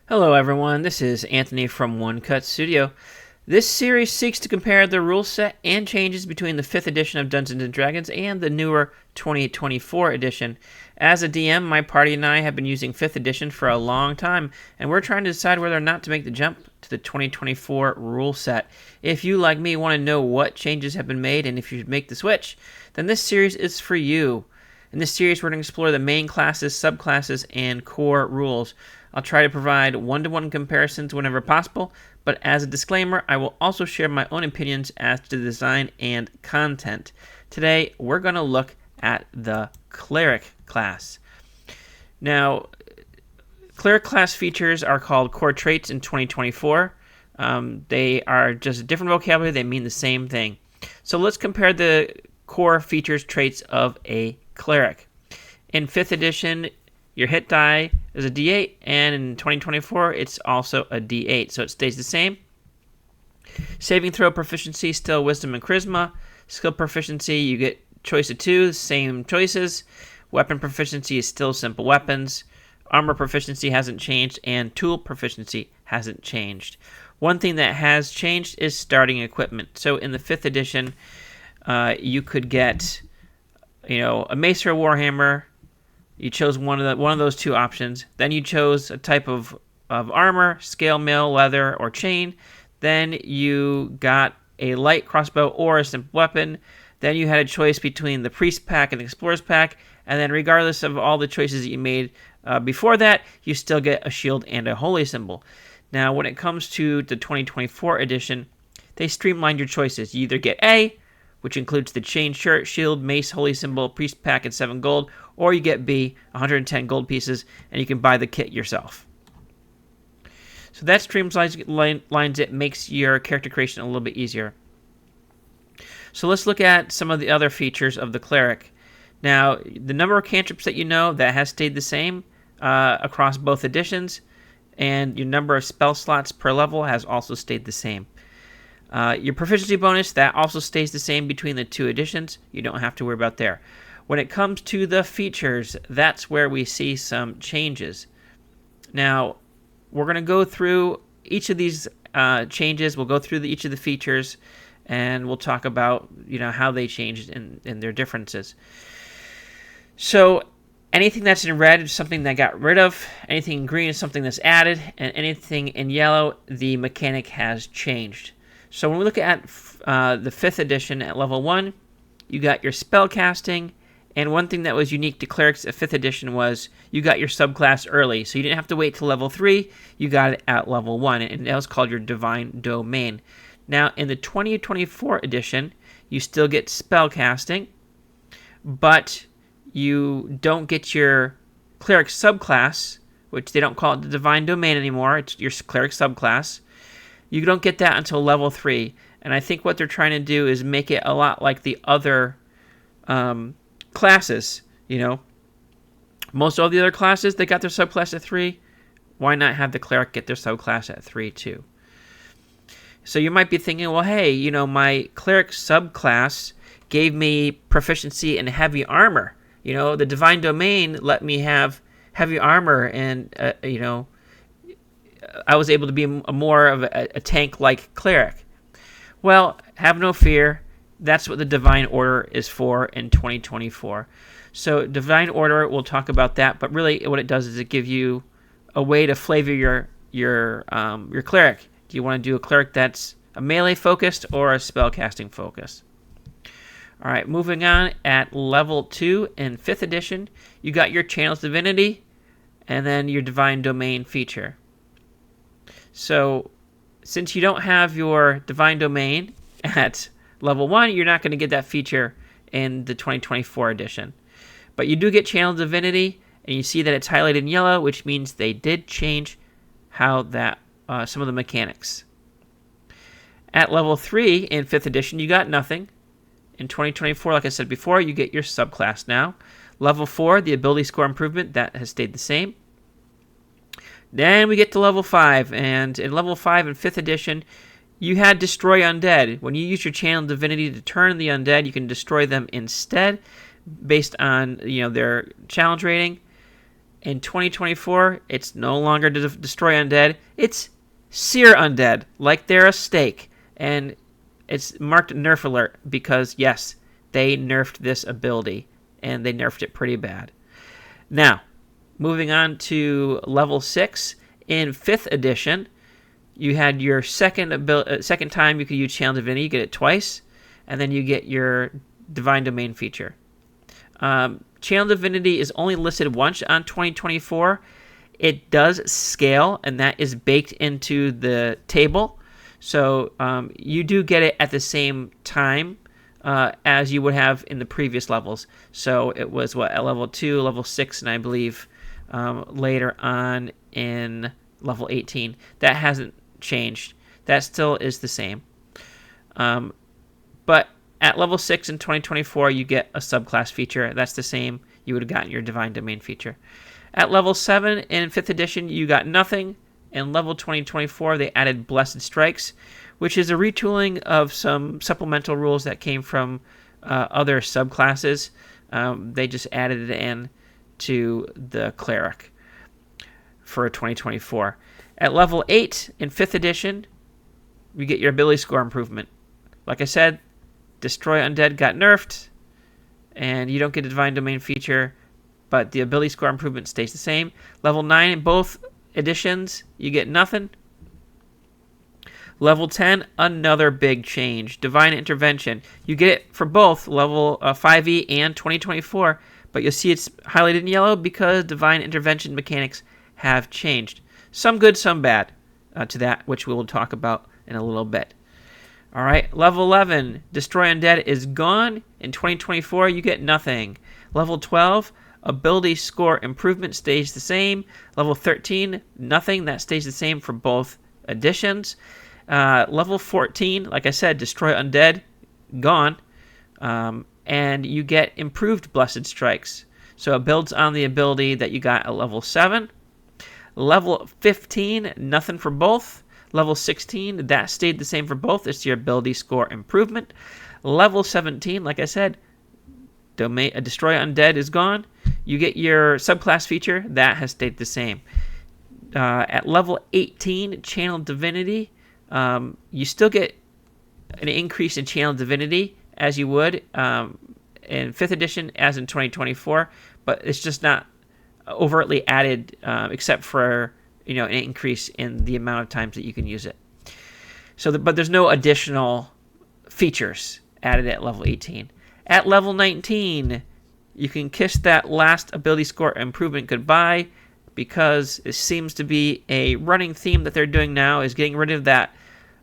Hello everyone, this is Anthony from One Cut Studio. This series seeks to compare the rule set and changes between the 5th edition of Dungeons & Dragons and the newer 2024 edition. As a DM, my party and I have been using 5th edition for a long time, and we're trying to decide whether or not to make the jump to the 2024 rule set. If you, like me, want to know what changes have been made and if you should make the switch, then this series is for you. In this series, we're going to explore the main classes, subclasses, and core rules. I'll try to provide one-to-one comparisons whenever possible, but as a disclaimer, I will also share my own opinions as to the design and content. Today, we're going to look at the Cleric class. Now, Cleric class features are called core traits in 2024. They are just a different vocabulary. They mean the same thing. So let's compare the core features traits of a Cleric. In 5th edition, your hit die is a D8, and in 2024, it's also a D8, so it stays the same. Saving throw proficiency, still wisdom and charisma. Skill proficiency, you get choice of 2, same choices. Weapon proficiency is still simple weapons. Armor proficiency hasn't changed, and tool proficiency hasn't changed. One thing that has changed is starting equipment. So in the 5th edition, you could get, a mace or a warhammer. You chose one of those two options. Then you chose a type of armor, scale mail, leather, or chain. Then you got a light crossbow or a simple weapon. Then you had a choice between the priest pack and the explorer's pack. And then regardless of all the choices that you made before that, you still get a shield and a holy symbol. Now, when it comes to the 2024 edition, they streamlined your choices. You either get A, which includes the chain shirt, shield, mace, holy symbol, priest pack, and 7 gold, or you get B, 110 gold pieces, and you can buy the kit yourself. So that streamlines it, makes your character creation a little bit easier. So let's look at some of the other features of the Cleric. Now, the number of cantrips that you know, that has stayed the same across both editions, and your number of spell slots per level has also stayed the same. Your proficiency bonus, that also stays the same between the two editions. You don't have to worry about there. When it comes to the features, that's where we see some changes. Now, we're going to go through each of these changes. We'll go through each of the features, and we'll talk about how they changed and their differences. So anything that's in red is something that got rid of. Anything in green is something that's added. And anything in yellow, the mechanic has changed. So when we look at the 5th edition at level 1, you got your spell casting, and one thing that was unique to Clerics at 5th edition was you got your subclass early, so you didn't have to wait till level 3, you got it at level 1, and that was called your Divine Domain. Now, in the 2024 edition, you still get spell casting, but you don't get your Cleric subclass, which they don't call it the Divine Domain anymore, it's your Cleric subclass. You don't get that until level 3, and I think what they're trying to do is make it a lot like the other classes. Most all the other classes, they got their subclass at 3. Why not have the Cleric get their subclass at 3 too? So you might be thinking, well, hey, my Cleric subclass gave me proficiency in heavy armor. The Divine Domain let me have heavy armor, and I was able to be more of a tank-like Cleric. Well, have no fear. That's what the Divine Order is for in 2024. So Divine Order, we'll talk about that, but really what it does is it gives you a way to flavor your Cleric. Do you want to do a Cleric that's a melee focused or a spellcasting focus? All right, moving on, at level 2 in 5th edition, you got your Channel's Divinity and then your Divine Domain feature. So since you don't have your Divine Domain at level 1, you're not going to get that feature in the 2024 edition. But you do get Channel Divinity, and you see that it's highlighted in yellow, which means they did change how that some of the mechanics. At level 3 in 5th edition, you got nothing. In 2024, like I said before, you get your subclass now. Level 4, the ability score improvement, that has stayed the same. Then we get to level 5, and in level 5 in 5th edition, you had Destroy Undead. When you use your Channel Divinity to turn the undead, you can destroy them instead, based on their challenge rating. In 2024, it's no longer destroy undead. It's sear undead, like they're a steak. And it's marked nerf alert because, yes, they nerfed this ability. And they nerfed it pretty bad. Now, moving on to level 6. In 5th edition, you had your second time you could use Channel Divinity. You get it twice. And then you get your Divine Domain feature. Channel Divinity is only listed once on 2024. It does scale, and that is baked into the table. So you do get it at the same time as you would have in the previous levels. So it was, at level 2, level 6, and I believe later on in level 18. That hasn't changed. That still is the same. But at level 6 in 2024, you get a subclass feature. That's the same. You would have gotten your Divine Domain feature. At level 7 in 5th edition, you got nothing. In level 2024, they added Blessed Strikes, which is a retooling of some supplemental rules that came from other subclasses. They just added it in to the Cleric for 2024. At level 8 in 5th edition, you get your ability score improvement. Like I said, Destroy Undead got nerfed, and you don't get a Divine Domain feature, but the ability score improvement stays the same. Level 9 in both editions, you get nothing. Level 10, another big change. Divine Intervention. You get it for both level 5e and 2024, but you'll see it's highlighted in yellow because Divine Intervention mechanics have changed. Some good, some bad to that, which we will talk about in a little bit. All right, level 11, Destroy Undead is gone. In 2024, you get nothing. Level 12, Ability Score Improvement stays the same. Level 13, nothing. That stays the same for both editions. Level 14, like I said, Destroy Undead, gone. And you get improved Blessed Strikes. So it builds on the ability that you got at level 7. Level 15, nothing for both. Level 16, that stayed the same for both. It's your ability score improvement. Level 17, like I said, Destroy Undead is gone. You get your subclass feature. That has stayed the same. At level 18, Channel Divinity, you still get an increase in Channel Divinity as you would in 5th edition as in 2024, but it's just not overtly added except for an increase in the amount of times that you can use it. But there's no additional features added at level 18. At level 19, you can kiss that last ability score improvement goodbye because it seems to be a running theme that they're doing now is getting rid of that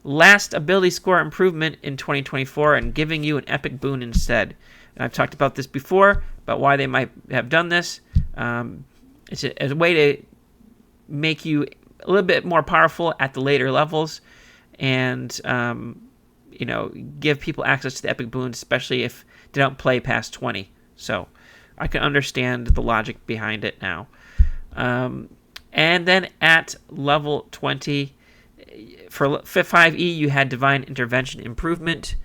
last ability score improvement in 2024 and giving you an epic boon instead. And I've talked about this before, about why they might have done this. It's a way to make you a little bit more powerful at the later levels and give people access to the epic boons, especially if they don't play past 20. So I can understand the logic behind it now. And then at level 20, for 5e, you had Divine Intervention Improvement.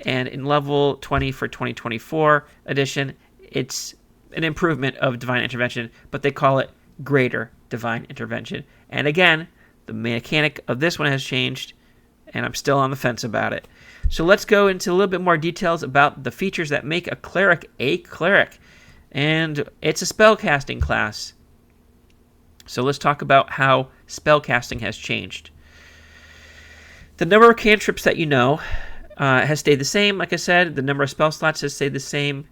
And in level 20 for 2024 edition, it's an improvement of Divine Intervention, but they call it Greater Divine Intervention. And again, the mechanic of this one has changed, and I'm still on the fence about it. So let's go into a little bit more details about the features that make a Cleric a Cleric. And it's a spellcasting class. So let's talk about how spellcasting has changed. The number of cantrips that you know has stayed the same. Like I said, the number of spell slots has stayed the same.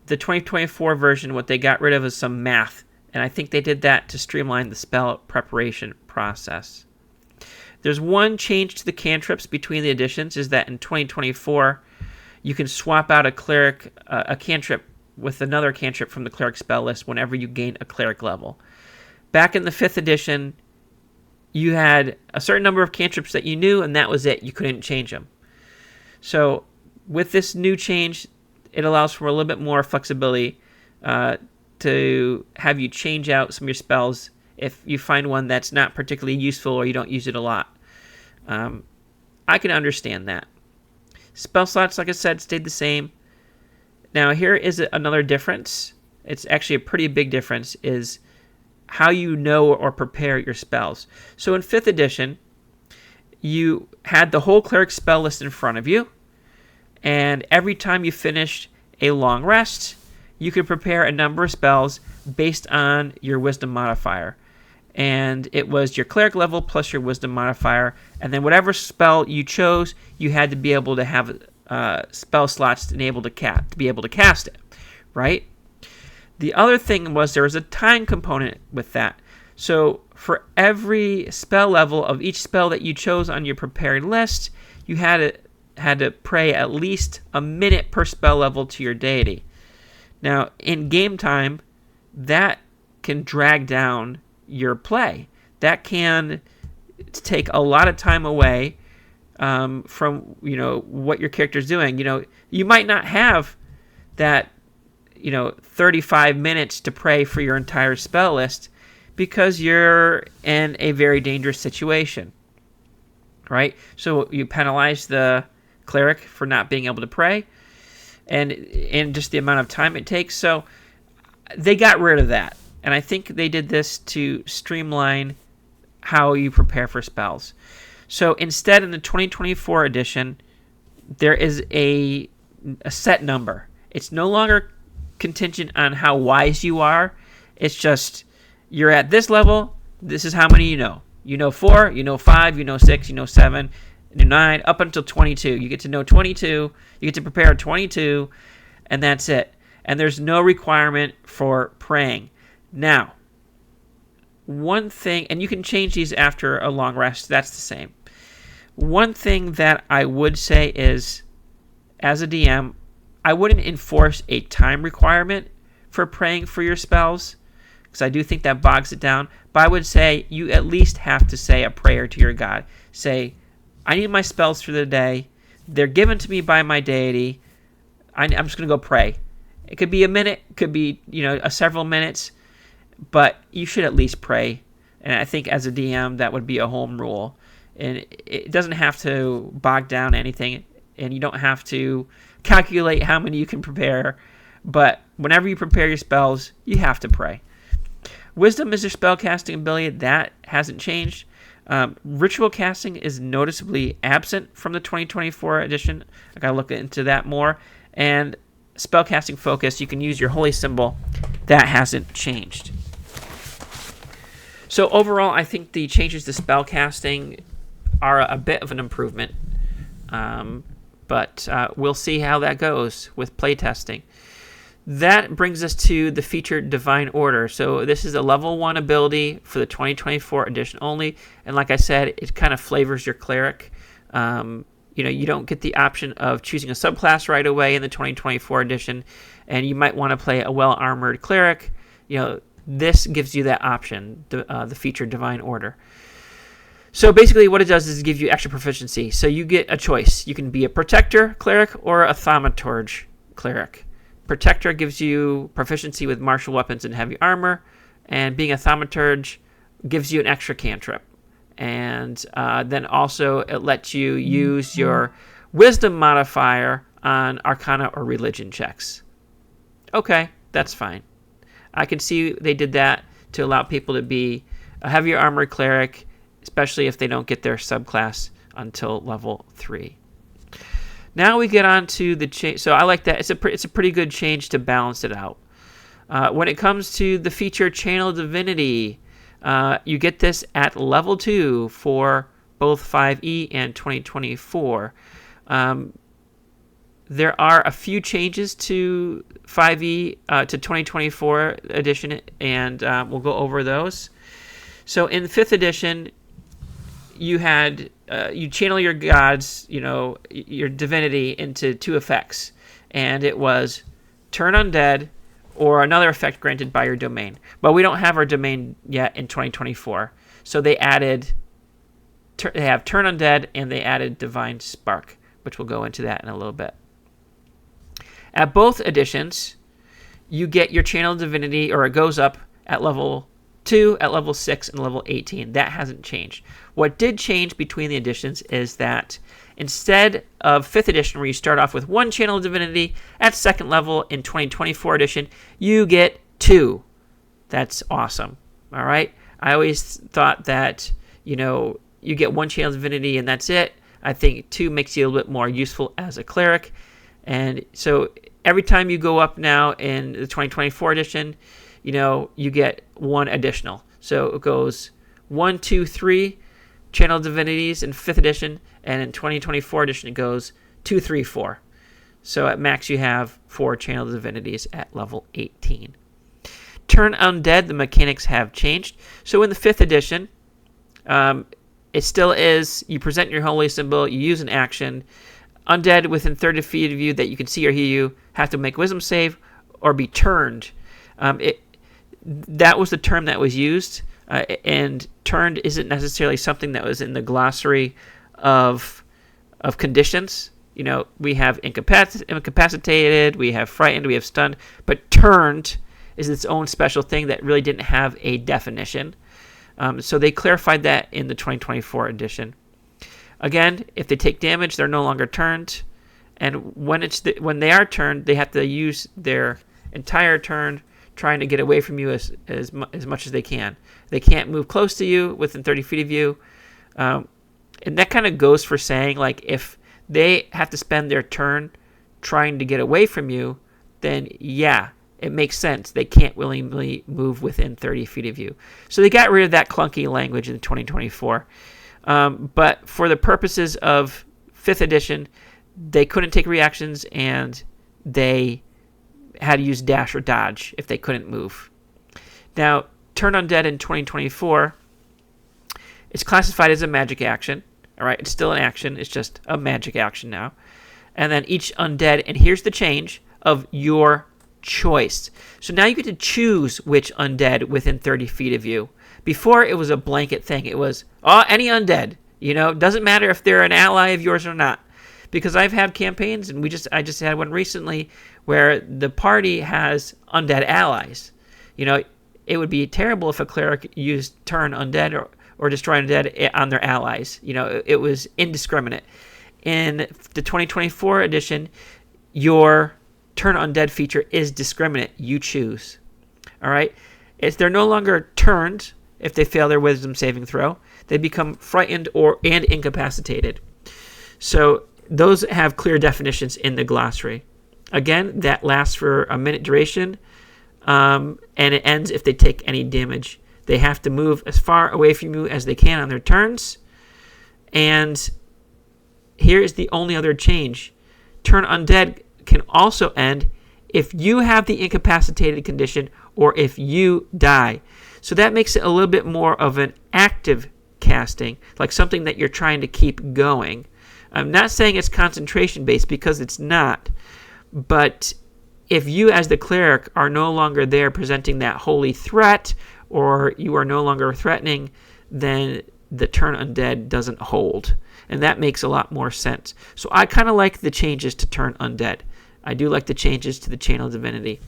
The 2024 version, what they got rid of is some math. And I think they did that to streamline the spell preparation process. There's one change to the cantrips between the editions, is that in 2024, you can swap out a cantrip with another cantrip from the Cleric spell list whenever you gain a Cleric level. Back in the 5th edition, you had a certain number of cantrips that you knew, and that was it. You couldn't change them. So with this new change, it allows for a little bit more flexibility to have you change out some of your spells if you find one that's not particularly useful or you don't use it a lot. I can understand that. Spell slots, like I said, stayed the same. Now here is another difference. It's actually a pretty big difference, is how you know or prepare your spells. So in 5th edition, you had the whole Cleric spell list in front of you, and every time you finished a long rest, you could prepare a number of spells based on your Wisdom modifier. And it was your Cleric level plus your Wisdom modifier, and then whatever spell you chose, you had to be able to have spell slots enabled to be able to cast it, right? The other thing was there was a time component with that. So for every spell level of each spell that you chose on your prepared list, you had to pray at least a minute per spell level to your deity. Now, in game time, that can drag down your play. That can take a lot of time away from what your character's doing. You might not have that 35 minutes to pray for your entire spell list because you're in a very dangerous situation, right? So you penalize the Cleric for not being able to pray and just the amount of time it takes. So they got rid of that. And I think they did this to streamline how you prepare for spells. So instead, in the 2024 edition, there is a set number. It's no longer contingent on how wise you are. It's just, you're at this level, this is how many you know. You know 4, you know 5, you know 6, you know 7, you know 9, up until 22. You get to know 22, you get to prepare 22, and that's it. And there's no requirement for praying. Now, one thing, and you can change these after a long rest, that's the same. One thing that I would say is, as a DM, I wouldn't enforce a time requirement for praying for your spells, because I do think that bogs it down. But I would say you at least have to say a prayer to your god. Say, I need my spells for the day. They're given to me by my deity. I'm just going to go pray. It could be a minute, could be several minutes, but you should at least pray. And I think as a DM, that would be a home rule. And it doesn't have to bog down anything, and you don't have to calculate how many you can prepare. But whenever you prepare your spells, you have to pray. Wisdom is your spell casting ability. That hasn't changed. Ritual casting is noticeably absent from the 2024 edition. I gotta look into that more. And spellcasting focus, you can use your holy symbol. That hasn't changed. So overall, I think the changes to spellcasting are a bit of an improvement. But we'll see how that goes with playtesting. That brings us to the featured Divine Order. So this is a level 1 ability for the 2024 edition only. And like I said, it kind of flavors your Cleric. You don't get the option of choosing a subclass right away in the 2024 edition. And you might want to play a well-armored Cleric. This gives you that option, the featured Divine Order. So basically what it does is give you extra proficiency. So you get a choice. You can be a Protector Cleric or a Thaumaturge Cleric. Protector gives you proficiency with martial weapons and heavy armor, and being a Thaumaturge gives you an extra cantrip. And then also it lets you use your Wisdom modifier on Arcana or Religion checks. Okay, that's fine. I can see they did that to allow people to be a heavier armored Cleric, especially if they don't get their subclass until level 3. Now we get on to the change. So I like that. It's a pretty good change to balance it out. When it comes to the feature Channel Divinity, you get this at level 2 for both 5e and 2024. There are a few changes to 5e to 2024 edition, and we'll go over those. So in the 5th edition, you had you channel your gods, your divinity into 2 effects, and it was turn undead or another effect granted by your domain. But we don't have our domain yet in 2024, so they have turn undead and they added divine spark, which we'll go into that in a little bit. At both editions, you get your channel divinity, or it goes up at level 2, at level 6, and level 18. That hasn't changed. What did change between the editions is that instead of 5th edition, where you start off with 1 channel of divinity, at 2nd level in 2024 edition, you get 2. That's awesome. All right. I always thought that, you get one channel divinity and that's it. I think 2 makes you a little bit more useful as a cleric. And so every time you go up now in the 2024 edition, you get 1 additional. So it goes 1, 2, 3 channel divinities in 5th edition, and in 2024 edition it goes 2, 3, 4. So at max you have 4 channel divinities at level 18. Turn undead, the mechanics have changed. So in the 5th edition, it still is, you present your holy symbol, you use an action. Undead within 30 feet of you that you can see or hear you have to make wisdom save or be turned. That was the term that was used, and turned isn't necessarily something that was in the glossary of conditions. We have incapacitated, we have frightened, we have stunned, but turned is its own special thing that really didn't have a definition. So they clarified that in the 2024 edition. Again, if they take damage, they're no longer turned, and when they are turned, they have to use their entire turn trying to get away from you as much as they can. They can't move close to you within 30 feet of you, and that kind of goes for saying, like, if they have to spend their turn trying to get away from you, then yeah, it makes sense. They can't willingly move within 30 feet of you. So they got rid of that clunky language in 2024. But for the purposes of 5th edition, they couldn't take reactions, and they had to use dash or dodge if they couldn't move. Now, turn undead in 2024, it's classified as a magic action. All right, it's still an action. It's just a magic action now. And then each undead, and here's the change, of your choice. So now you get to choose which undead within 30 feet of you. Before, it was a blanket thing. It was, any undead. Doesn't matter if they're an ally of yours or not. Because I've had campaigns, and I just had one recently where the party has undead allies. It would be terrible if a cleric used turn undead or destroy undead on their allies. It was indiscriminate. In the 2024 edition, your turn undead feature is discriminate. You choose. All right? If they're no longer turned, if they fail their wisdom saving throw, they become frightened and incapacitated. So those have clear definitions in the glossary. Again, that lasts for a minute duration, and it ends if they take any damage. They have to move as far away from you as they can on their turns. And here is the only other change. Turn undead can also end if you have the incapacitated condition or if you die. So that makes it a little bit more of an active casting, like something that you're trying to keep going. I'm not saying it's concentration based, because it's not. But if you as the cleric are no longer there presenting that holy threat, or you are no longer threatening, then the turn undead doesn't hold. And that makes a lot more sense. So I kind of like the changes to turn undead. I do like the changes to the channel divinity.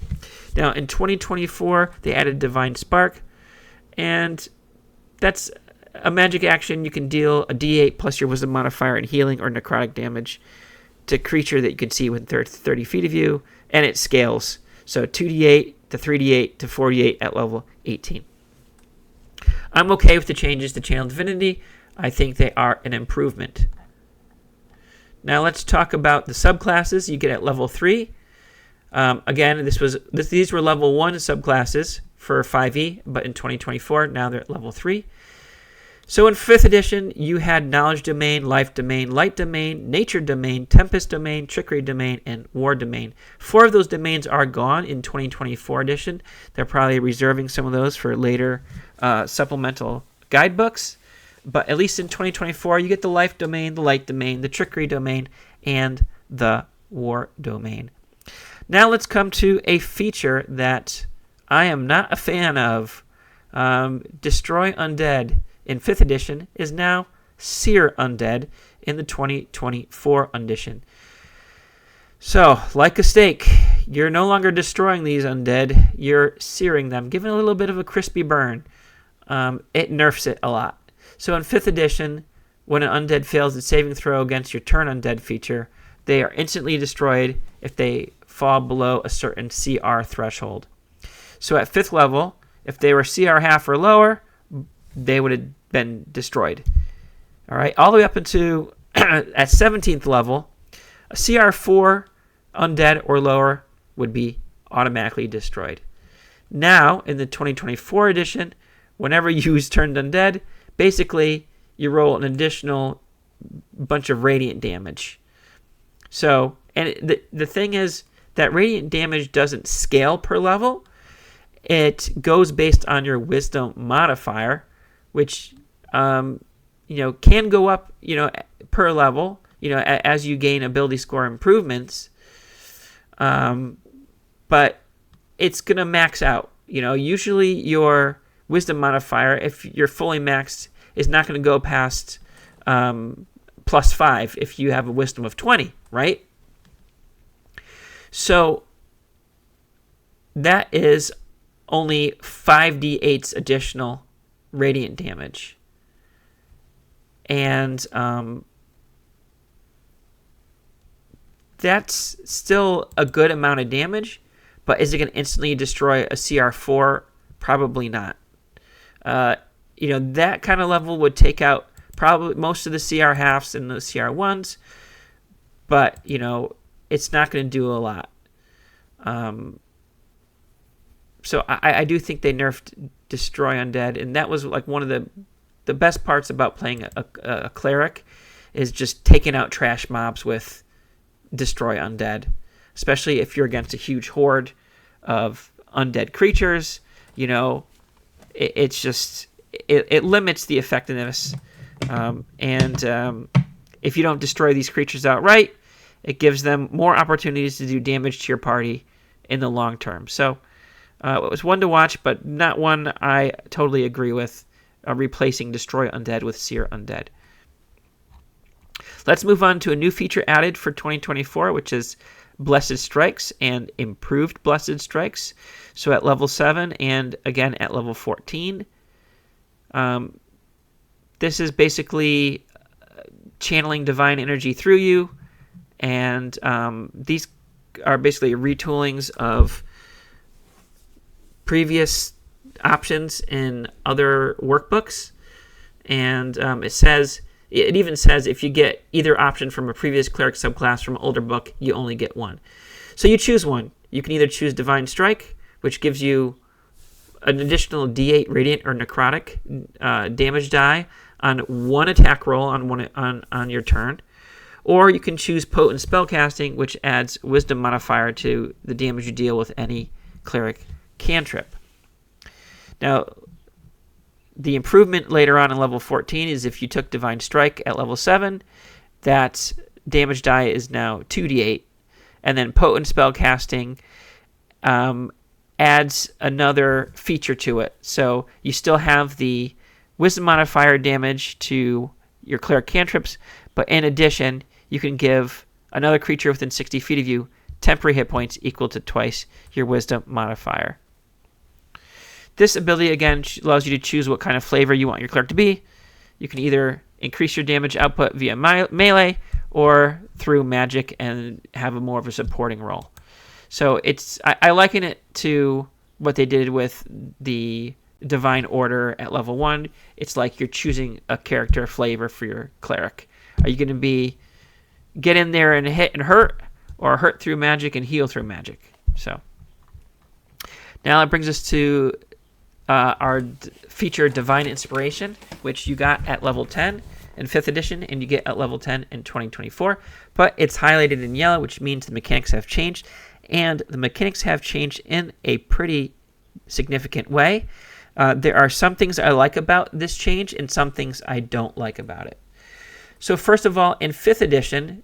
Now in 2024, they added Divine Spark, and that's a magic action. You can deal a d8 plus your wisdom modifier and healing or necrotic damage to a creature that you can see within 30 feet of you, and it scales. So 2d8 to 3d8 to 4d8 at level 18. I'm okay with the changes to channel divinity. I think they are an improvement. Now let's talk about the subclasses you get at level 3. Again, these were level 1 subclasses for 5e, but in 2024, now they're at level 3. So in 5th edition, you had Knowledge Domain, Life Domain, Light Domain, Nature Domain, Tempest Domain, Trickery Domain, and War Domain. 4 of those domains are gone in 2024 edition. They're probably reserving some of those for later supplemental guidebooks. But at least in 2024, you get the Life Domain, the Light Domain, the Trickery Domain, and the War Domain. Now let's come to a feature that I am not a fan of. Destroy Undead in 5th edition is now Sear Undead in the 2024 edition. So, like a steak, you're no longer destroying these undead, you're searing them, giving a little bit of a crispy burn. It nerfs it a lot. So in 5th edition, when an undead fails its saving throw against your turn undead feature, they are instantly destroyed if they fall below a certain CR threshold. So at 5th level, If they were CR half or lower, they would have been destroyed. All right, all the way up into at 17th level, a CR4 undead or lower would be automatically destroyed. Now, in the 2024 edition, whenever you use turned undead, basically you roll an additional bunch of radiant damage. So, and the thing is that radiant damage doesn't scale per level. It goes based on your wisdom modifier, which can go up per level as you gain ability score improvements. But it's gonna max out. Usually your wisdom modifier, if you're fully maxed, is not going to go past +5 if you have a wisdom of 20, right? So that is only 5d8s additional radiant damage. And that's still a good amount of damage, but is it going to instantly destroy a CR4? Probably not. That kind of level would take out probably most of the CR halves and the CR ones, but it's not going to do a lot. So I do think they nerfed Destroy Undead, and that was like one of the best parts about playing a cleric, is just taking out trash mobs with Destroy Undead, especially if you're against a huge horde of undead creatures. It's just it limits the effectiveness, and if you don't destroy these creatures outright, it gives them more opportunities to do damage to your party in the long term. So it was one to watch, but not one I totally agree with, replacing Destroy Undead with Sear Undead. Let's move on to a new feature added for 2024, which is Blessed Strikes and Improved Blessed Strikes. So at level 7 and again at level 14. This is basically channeling divine energy through you, and these are basically retoolings of previous options in other workbooks. And it even says if you get either option from a previous cleric subclass from an older book, you only get one. So you choose one. You can either choose Divine Strike, which gives you an additional D8 radiant or necrotic damage die on one attack roll on your turn, or you can choose Potent Spellcasting, which adds Wisdom modifier to the damage you deal with any cleric cantrip. Now, the improvement later on in level 14 is if you took Divine Strike at level 7, that damage die is now 2d8. And then Potent Spellcasting adds another feature to it. So you still have the Wisdom modifier damage to your cleric cantrips, but in addition, you can give another creature within 60 feet of you temporary hit points equal to twice your Wisdom modifier. This ability, again, allows you to choose what kind of flavor you want your cleric to be. You can either increase your damage output via melee or through magic and have more of a supporting role. So I liken it to what they did with the Divine Order at level 1. It's like you're choosing a character flavor for your cleric. Are you going to be get in there and hit and hurt, or hurt through magic and heal through magic? So now it brings us to our feature Divine Inspiration, which you got at level 10 in 5th edition, and you get at level 10 in 2024. But it's highlighted in yellow, which means the mechanics have changed, and the mechanics have changed in a pretty significant way. There are some things I like about this change and some things I don't like about it. So first of all, in 5th edition,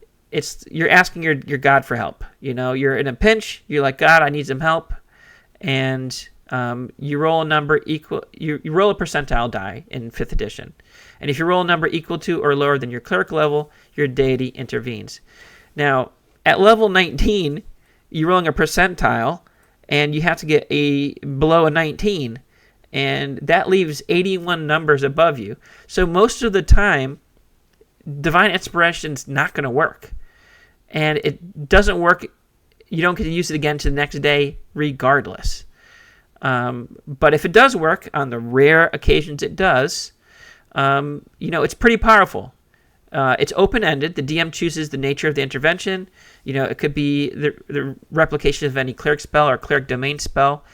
you're asking your god for help. You're in a pinch. You're like, God, I need some help. And you roll a number equal. You roll a percentile die in 5th edition. And if you roll a number equal to or lower than your cleric level, your deity intervenes. Now, at level 19, you're rolling a percentile, and you have to get below a 19. And that leaves 81 numbers above you. So most of the time, Divine Inspiration's not going to work. And it doesn't work. You don't get to use it again to the next day regardless. But if it does work, on the rare occasions it does, it's pretty powerful. It's open-ended. The DM chooses the nature of the intervention. It could be the replication of any cleric spell or cleric domain spell.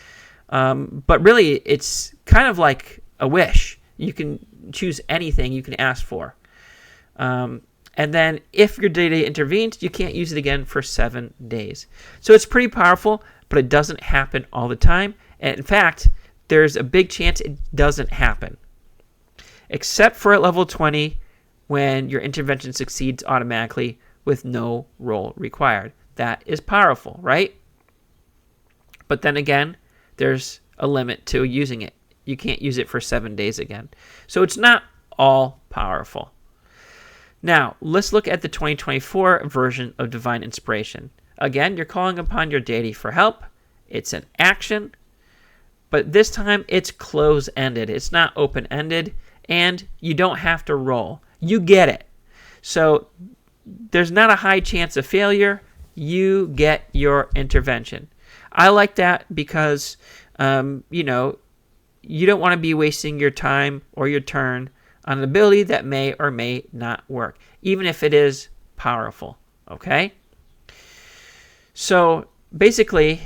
But really, it's kind of like a wish. You can choose anything you can ask for. And then if your deity intervenes, you can't use it again for 7 days. So it's pretty powerful, but it doesn't happen all the time. And in fact, there's a big chance it doesn't happen. Except for at level 20, when your intervention succeeds automatically with no roll required. That is powerful, right? But then again, there's a limit to using it. You can't use it for 7 days again. So it's not all powerful. Now, let's look at the 2024 version of Divine Inspiration. Again, you're calling upon your deity for help. It's an action, but this time it's close-ended. It's not open-ended, and you don't have to roll. You get it. So there's not a high chance of failure. You get your intervention. I like that because, you don't want to be wasting your time or your turn on an ability that may or may not work, even if it is powerful, okay? So basically,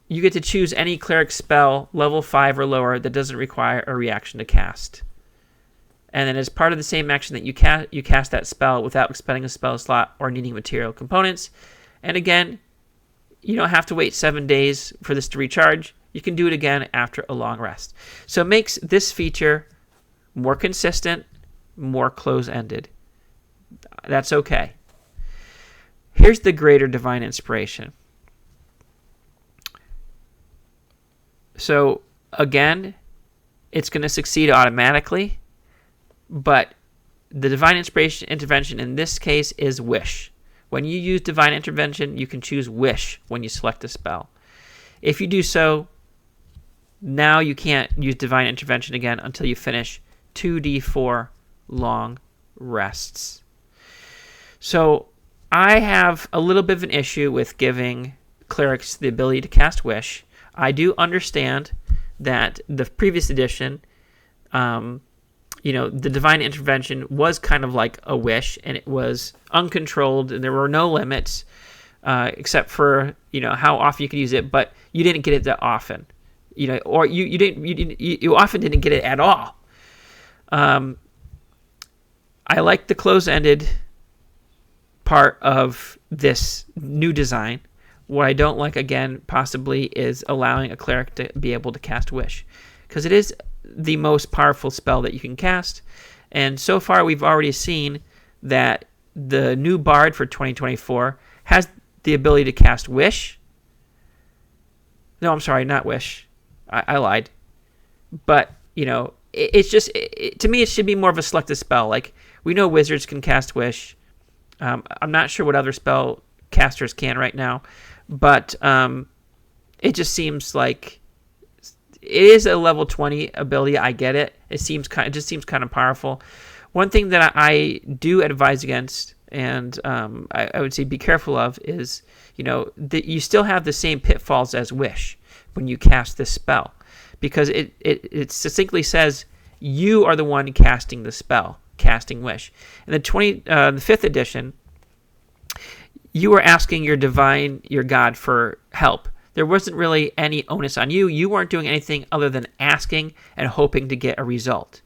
you get to choose any cleric spell, level 5 or lower, that doesn't require a reaction to cast. And then as part of the same action that you cast that spell without expending a spell slot or needing material components. And again, you don't have to wait 7 days for this to recharge. You can do it again after a long rest. So it makes this feature more consistent, more close-ended. That's okay. Here's the greater Divine Inspiration. So again, it's going to succeed automatically, but the Divine Inspiration intervention in this case is Wish. When you use Divine Intervention, you can choose Wish when you select a spell. If you do so, now you can't use Divine Intervention again until you finish 2d4 long rests. So I have a little bit of an issue with giving clerics the ability to cast Wish. I do understand that the previous edition, the Divine Intervention was kind of like a wish, and it was uncontrolled, and there were no limits, except for how often you could use it, but you didn't get it that often, or you often didn't get it at all. I like the close-ended part of this new design. What I don't like, again, possibly, is allowing a cleric to be able to cast Wish, because it is the most powerful spell that you can cast. And so far, we've already seen that the new Bard for 2024 has the ability to cast Wish. No, I'm sorry, not Wish. I lied. But, it's just, to me, it should be more of a selective spell. Like, we know wizards can cast Wish. I'm not sure what other spell casters can right now, but it just seems like it is a level 20 ability. I get it. It just seems kind of powerful. One thing that I do advise against, and I would say be careful of, is that you still have the same pitfalls as Wish when you cast this spell, because it succinctly says you are the one casting the spell, casting Wish. In the 5th edition, you were asking your God for help. There wasn't really any onus on you. You weren't doing anything other than asking and hoping to get a result.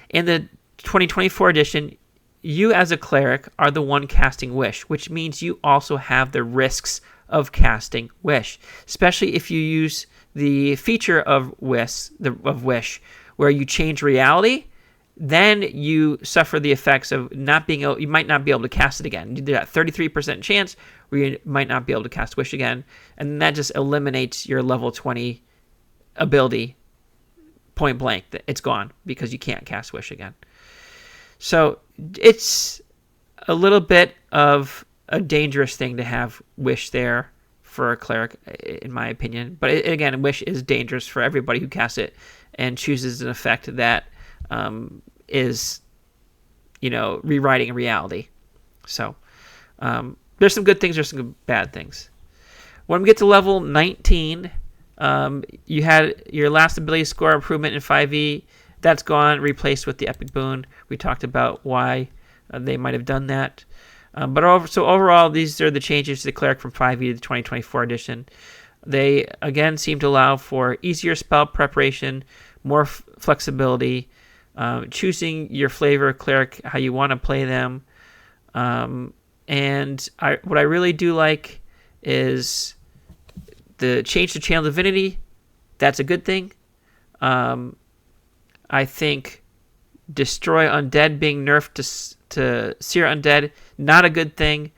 In the 2024 edition, you as a cleric are the one casting Wish, which means you also have the risks of casting Wish, especially if you use the feature of Wish, where you change reality. Then you suffer the effects of you might not be able to cast it again. There's that 33% chance where you might not be able to cast Wish again, and that just eliminates your level 20 ability point blank. It's gone because you can't cast Wish again. So it's a little bit of a dangerous thing to have Wish there for a cleric, in my opinion. But again, Wish is dangerous for everybody who casts it and chooses an effect that is, rewriting reality. So there's some good things, there's some bad things. When we get to level 19, You had your last ability score improvement in 5e. That's gone, replaced with the Epic Boon. We talked about why they might have done that. So overall, these are the changes to the Cleric from 5e to the 2024 edition. They, again, seem to allow for easier spell preparation, more flexibility, choosing your flavor of Cleric, how you want to play them. And what I really do like is the change to Channel Divinity. That's a good thing. I think Destroy Undead being nerfed to Seer Undead, not a good thing.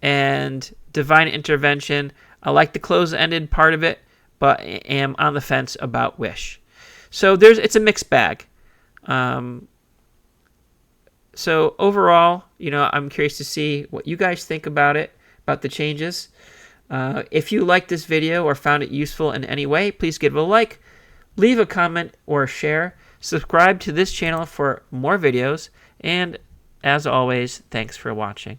And Divine Intervention, I like the close-ended part of it, but am on the fence about Wish. So it's a mixed bag. So overall, I'm curious to see what you guys think about the changes. If you liked this video or found it useful in any way, please give it a like, leave a comment or share, subscribe to this channel for more videos, and as always, thanks for watching.